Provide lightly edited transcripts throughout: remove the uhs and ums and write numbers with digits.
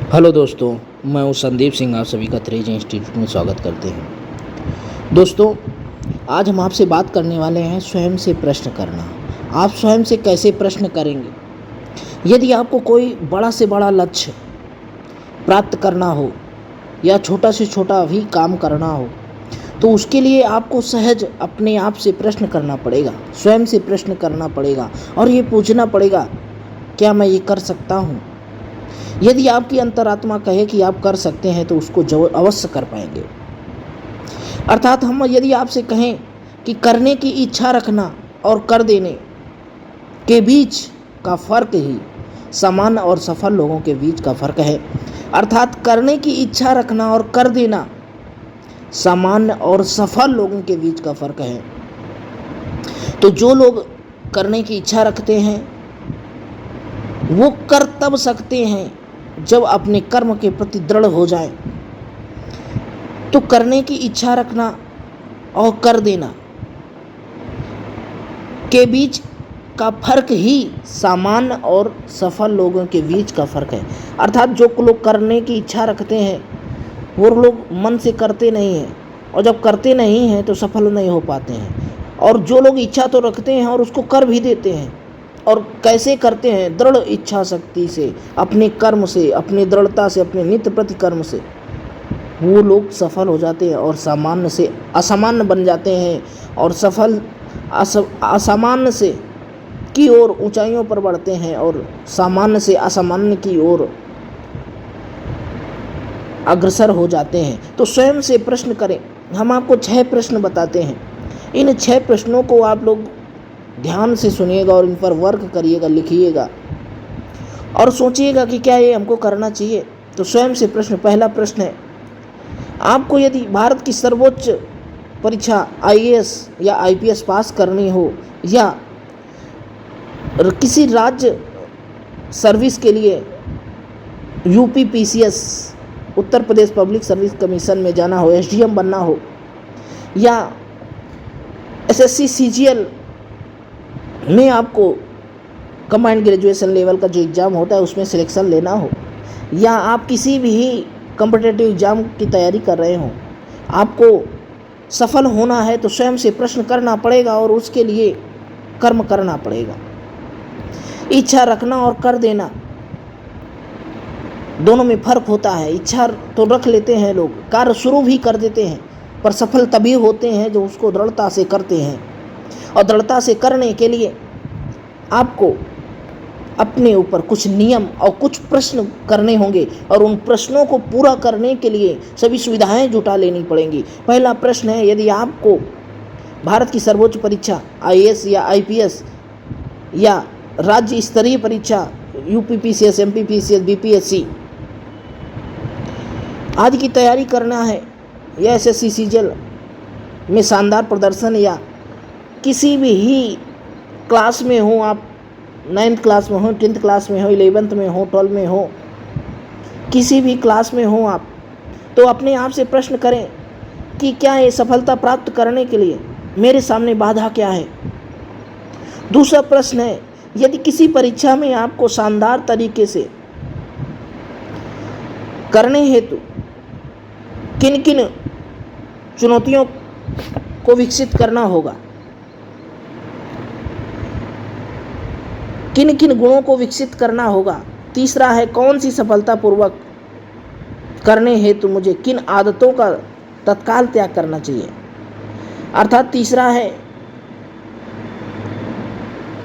Hello दोस्तों, मैं हूं संदीप सिंह। आप सभी का 3G इंस्टीट्यूट में स्वागत करते हैं। दोस्तों, आज हम आपसे बात करने वाले हैं स्वयं से प्रश्न करना। आप स्वयं से कैसे प्रश्न करेंगे? यदि आपको कोई बड़ा से बड़ा लक्ष्य प्राप्त करना हो या छोटा से छोटा भी काम करना हो, तो उसके लिए आपको सहज अपने आप से प्रश्न करना पड़ेगा, स्वयं से प्रश्न करना पड़ेगा और ये पूछना पड़ेगा, क्या मैं ये कर सकता हूँ? यदि आपकी अंतरात्मा कहे कि आप कर सकते हैं तो उसको अवश्य कर पाएंगे। अर्थात हम यदि आपसे कहें कि करने की इच्छा रखना और कर देने के बीच का फर्क ही सामान्य और सफल लोगों के बीच का फर्क है। अर्थात करने की इच्छा रखना और कर देना सामान्य और सफल लोगों के बीच का फर्क है। तो जो लोग करने की इच्छा रखते हैं वो कर तब सकते हैं जब अपने कर्म के प्रति दृढ़ हो जाएं। तो करने की इच्छा रखना और कर देना के बीच का फर्क ही सामान्य और सफल लोगों के बीच का फर्क है। अर्थात जो लोग करने की इच्छा रखते हैं वो लोग मन से करते नहीं हैं, और जब करते नहीं हैं तो सफल नहीं हो पाते हैं। और जो लोग इच्छा तो रखते हैं और उसको कर भी देते हैं, और कैसे करते हैं? दृढ़ इच्छा शक्ति से, अपने कर्म से, अपनी दृढ़ता से, अपने नित्य प्रति कर्म से वो लोग सफल हो जाते हैं और सामान्य से असामान्य बन जाते हैं, और सफल असामान्य से की ओर ऊंचाइयों पर बढ़ते हैं और सामान्य से असामान्य की ओर अग्रसर हो जाते हैं। तो स्वयं से प्रश्न करें। हम आपको 6 प्रश्न बताते हैं। इन 6 प्रश्नों को आप लोग ध्यान से सुनिएगा और इन पर वर्क करिएगा, लिखिएगा और सोचिएगा कि क्या ये हमको करना चाहिए। तो स्वयं से प्रश्न। पहला प्रश्न है, आपको यदि भारत की सर्वोच्च परीक्षा IAS या IPS पास करनी हो या किसी राज्य सर्विस के लिए UPPCS Uttar Pradesh public service commission में जाना हो, SDM बनना हो, या SSC CGL में आपको कंबाइंड ग्रेजुएशन लेवल का जो एग्ज़ाम होता है उसमें सिलेक्शन लेना हो, या आप किसी भी कॉम्पिटिटिव एग्ज़ाम की तैयारी कर रहे हो, आपको सफल होना है तो स्वयं से प्रश्न करना पड़ेगा और उसके लिए कर्म करना पड़ेगा। इच्छा रखना और कर देना दोनों में फ़र्क होता है। इच्छा तो रख लेते हैं लोग, कार्य शुरू भी कर देते हैं, पर सफल तभी होते हैं जो उसको दृढ़ता से करते हैं। और दृढ़ता से करने के लिए आपको अपने ऊपर कुछ नियम और कुछ प्रश्न करने होंगे, और उन प्रश्नों को पूरा करने के लिए सभी सुविधाएं जुटा लेनी पड़ेंगी। पहला प्रश्न है, यदि आपको भारत की सर्वोच्च परीक्षा IAS या IPS या राज्य स्तरीय परीक्षा UPPCS, MPPCS, BPSC आदि की तैयारी करना है, या SSC CGL में शानदार प्रदर्शन, या किसी भी क्लास में हो, आप 9th क्लास में हो, 10th क्लास में हो, 11th में हो, 12th में हो, किसी भी क्लास में हो आप, तो अपने आप से प्रश्न करें कि क्या ये सफलता प्राप्त करने के लिए मेरे सामने बाधा क्या है। दूसरा प्रश्न है, यदि किसी परीक्षा में आपको शानदार तरीके से करने हेतु किन किन चुनौतियों को विकसित करना होगा, किन किन गुणों को विकसित करना होगा। तीसरा है, कौन सी सफलतापूर्वक करने हेतु मुझे किन आदतों का तत्काल त्याग करना चाहिए। अर्थात तीसरा है,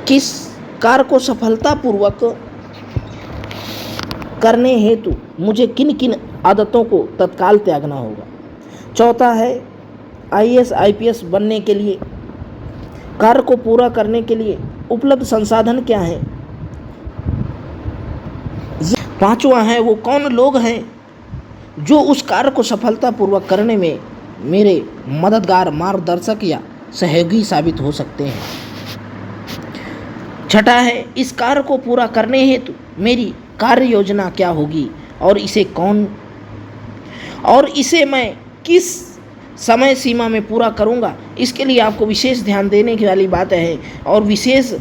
किस कार्य को सफलतापूर्वक करने हेतु मुझे किन किन आदतों को तत्काल त्यागना होगा। चौथा है, IAS IPS बनने के लिए, कार्य को पूरा करने के लिए उपलब्ध संसाधन क्या हैं। पांचवा है, वो कौन लोग हैं जो उस कार्य को सफलतापूर्वक करने में मेरे मददगार, मार्गदर्शक या सहयोगी साबित हो सकते हैं। छठा है, इस कार्य को पूरा करने हेतु मेरी कार्य योजना क्या होगी और इसे मैं किस समय सीमा में पूरा करूंगा। इसके लिए आपको विशेष ध्यान देने की वाली बात है, और विशेष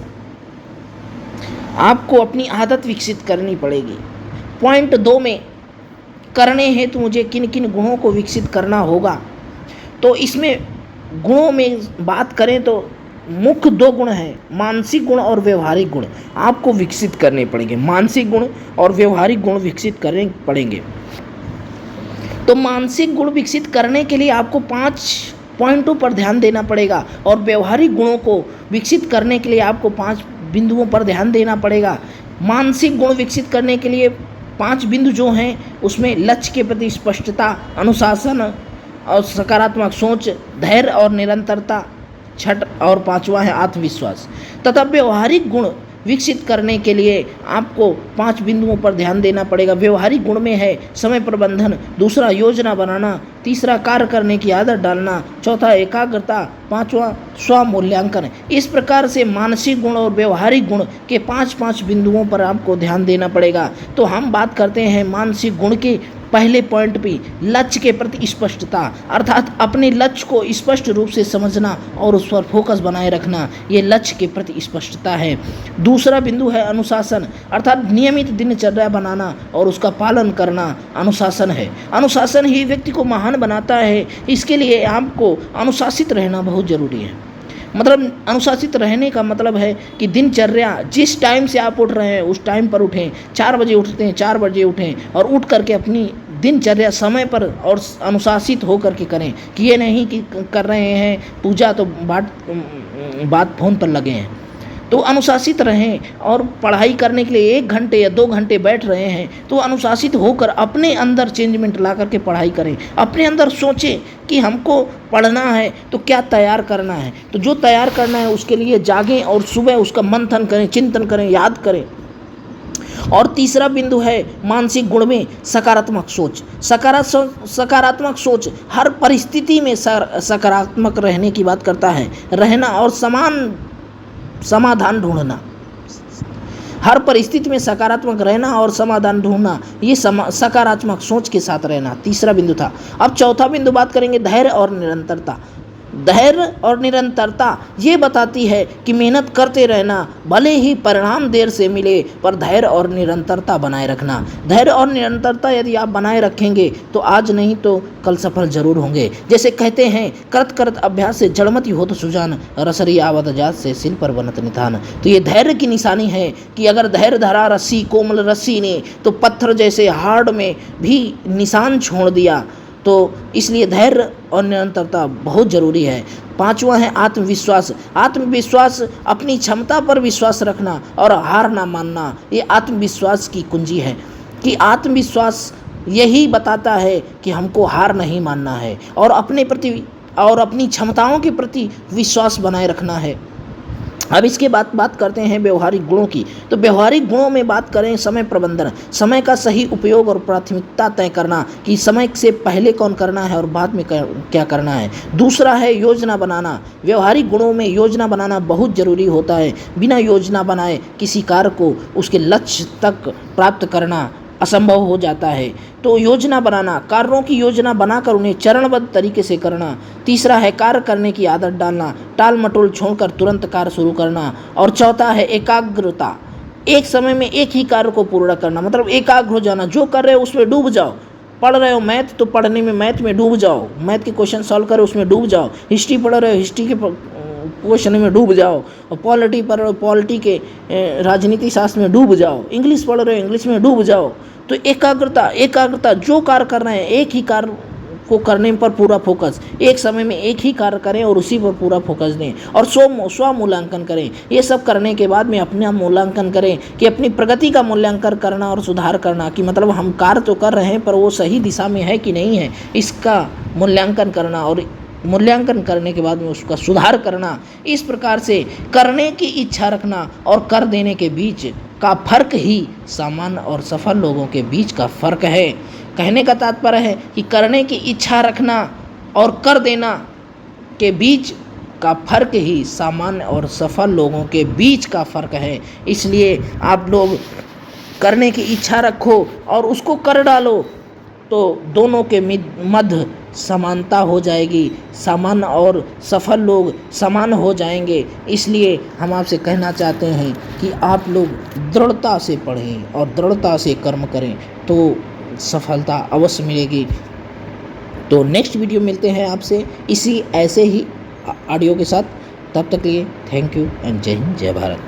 आपको अपनी आदत विकसित करनी पड़ेगी। पॉइंट 2 में करने हेतु मुझे किन किन गुणों को विकसित करना होगा। तो इसमें गुणों में बात करें तो मुख्य 2 गुण हैं, मानसिक गुण और व्यवहारिक गुण आपको विकसित करने पड़ेंगे। मानसिक गुण और व्यवहारिक गुण विकसित करने पड़ेंगे। तो मानसिक गुण विकसित करने के लिए आपको 5 पॉइंटों पर ध्यान देना पड़ेगा और व्यवहारिक गुणों को विकसित करने के लिए आपको 5 बिंदुओं पर ध्यान देना पड़ेगा। मानसिक गुण विकसित करने के लिए 5 बिंदु जो हैं उसमें लक्ष्य के प्रति स्पष्टता, अनुशासन और सकारात्मक सोच, धैर्य और निरंतरता, छठ और 5वां है आत्मविश्वास। तथा व्यवहारिक गुण विकसित करने के लिए आपको 5 बिंदुओं पर ध्यान देना पड़ेगा। व्यवहारिक गुण में है समय प्रबंधन, दूसरा योजना बनाना, तीसरा कार्य करने की आदत डालना, चौथा एकाग्रता, 5वां स्वमूल्यांकन। इस प्रकार से मानसिक गुण और व्यवहारिक गुण के 5-5 बिंदुओं पर आपको ध्यान देना पड़ेगा। तो हम बात करते हैं मानसिक गुण के पहले पॉइंट पे, लक्ष्य के प्रति स्पष्टता, अर्थात अपने लक्ष्य को स्पष्ट रूप से समझना और उस पर फोकस बनाए रखना, ये लक्ष्य के प्रति स्पष्टता है। दूसरा बिंदु है अनुशासन, अर्थात नियमित दिनचर्या बनाना और उसका पालन करना अनुशासन है। अनुशासन ही व्यक्ति को महान बनाता है। इसके लिए आपको अनुशासित रहना बहुत जरूरी है। मतलब अनुशासित रहने का मतलब है कि दिनचर्या जिस टाइम से आप उठ रहे हैं उस टाइम पर उठें। 4 बजे उठते हैं 4 बजे उठें और उठ करके अपनी दिनचर्या समय पर और अनुशासित हो करके करें कि ये नहीं कि कर रहे हैं पूजा तो बात फोन पर लगे हैं। तो अनुशासित रहें और पढ़ाई करने के लिए 1 घंटे या 2 घंटे बैठ रहे हैं तो अनुशासित होकर अपने अंदर चेंजमेंट ला करके पढ़ाई करें। अपने अंदर सोचें कि हमको पढ़ना है तो क्या तैयार करना है, तो जो तैयार करना है उसके लिए जागें और सुबह उसका मंथन करें, चिंतन करें, याद करें। और तीसरा बिंदु है मानसिक गुण में सकारात्मक सोच। सकारात्मक सोच हर परिस्थिति में सकारात्मक रहने की बात करता है, रहना और समाधान ढूंढना। हर परिस्थिति में सकारात्मक रहना और समाधान ढूंढना, ये सकारात्मक सोच के साथ रहना तीसरा बिंदु था। अब चौथा बिंदु बात करेंगे धैर्य और निरंतरता। धैर्य और निरंतरता ये बताती है कि मेहनत करते रहना, भले ही परिणाम देर से मिले पर धैर्य और निरंतरता बनाए रखना। धैर्य और निरंतरता यदि आप बनाए रखेंगे तो आज नहीं तो कल सफल जरूर होंगे। जैसे कहते हैं करत करत अभ्यास से जड़मति होत सुजान, रसरी आवत जात से सिल पर बनत निधान। तो ये धैर्य की निशानी है कि अगर धैर्य धरा रस्सी कोमल रस्सी ने तो पत्थर जैसे हार्ड में भी निशान छोड़ दिया। तो इसलिए धैर्य और निरंतरता बहुत ज़रूरी है। 5वां है आत्मविश्वास। आत्मविश्वास अपनी क्षमता पर विश्वास रखना और हार ना मानना, ये आत्मविश्वास की कुंजी है कि आत्मविश्वास यही बताता है कि हमको हार नहीं मानना है और अपने प्रति और अपनी क्षमताओं के प्रति विश्वास बनाए रखना है। अब इसके बाद बात करते हैं व्यवहारिक गुणों की। तो व्यवहारिक गुणों में बात करें समय प्रबंधन, समय का सही उपयोग और प्राथमिकता तय करना कि समय से पहले कौन करना है और बाद में क्या करना है। दूसरा है योजना बनाना। व्यवहारिक गुणों में योजना बनाना बहुत ज़रूरी होता है। बिना योजना बनाए किसी कार्य को उसके लक्ष्य तक प्राप्त करना असंभव हो जाता है। तो योजना बनाना, कार्यों की योजना बनाकर उन्हें चरणबद्ध तरीके से करना। तीसरा है कार्य करने की आदत डालना, टाल मटोल छोड़कर तुरंत कार्य शुरू करना। और चौथा है एकाग्रता, एक समय में एक ही कार्य को पूर्ण करना, मतलब एकाग्र हो जाना। जो कर रहे हो उसमें डूब जाओ। पढ़ रहे हो मैथ तो पढ़ने में मैथ में डूब जाओ, मैथ के क्वेश्चन सॉल्व करो उसमें डूब जाओ। हिस्ट्री पढ़ रहे हो हिस्ट्री के क्वेश्चन में डूब जाओ। और पॉलिटी पढ़ रहे हो पॉलिटी के राजनीति शास्त्र में डूब जाओ। इंग्लिश पढ़ रहे हो इंग्लिश में डूब जाओ। तो एकाग्रता जो कार्य कर रहे हैं एक ही कार्य को करने पर पूरा फोकस, एक समय में एक ही कार्य करें और उसी पर पूरा फोकस दें। और स्व मूल्यांकन करें। ये सब करने के बाद में अपना मूल्यांकन करें कि अपनी प्रगति का मूल्यांकन करना और सुधार करना कि मतलब हम कार्य तो कर रहे हैं पर वो सही दिशा में है कि नहीं है, इसका मूल्यांकन करना और मूल्यांकन करने के बाद में उसका सुधार करना। इस प्रकार से करने की इच्छा रखना और कर देने के बीच का फर्क ही सामान्य और सफल लोगों के बीच का फर्क है। कहने का तात्पर्य है कि करने की इच्छा रखना और कर देना के बीच का फर्क ही सामान्य और सफल लोगों के बीच का फर्क है। इसलिए आप लोग करने की इच्छा रखो और उसको कर डालो तो दोनों के मध्य समानता हो जाएगी, सामान्य और सफल लोग समान हो जाएंगे। इसलिए हम आपसे कहना चाहते हैं कि आप लोग दृढ़ता से पढ़ें और दृढ़ता से कर्म करें तो सफलता अवश्य मिलेगी। तो नेक्स्ट वीडियो मिलते हैं आपसे इसी ऐसे ही ऑडियो के साथ। तब तक के लिए थैंक यू एंड जय हिंद जय भारत।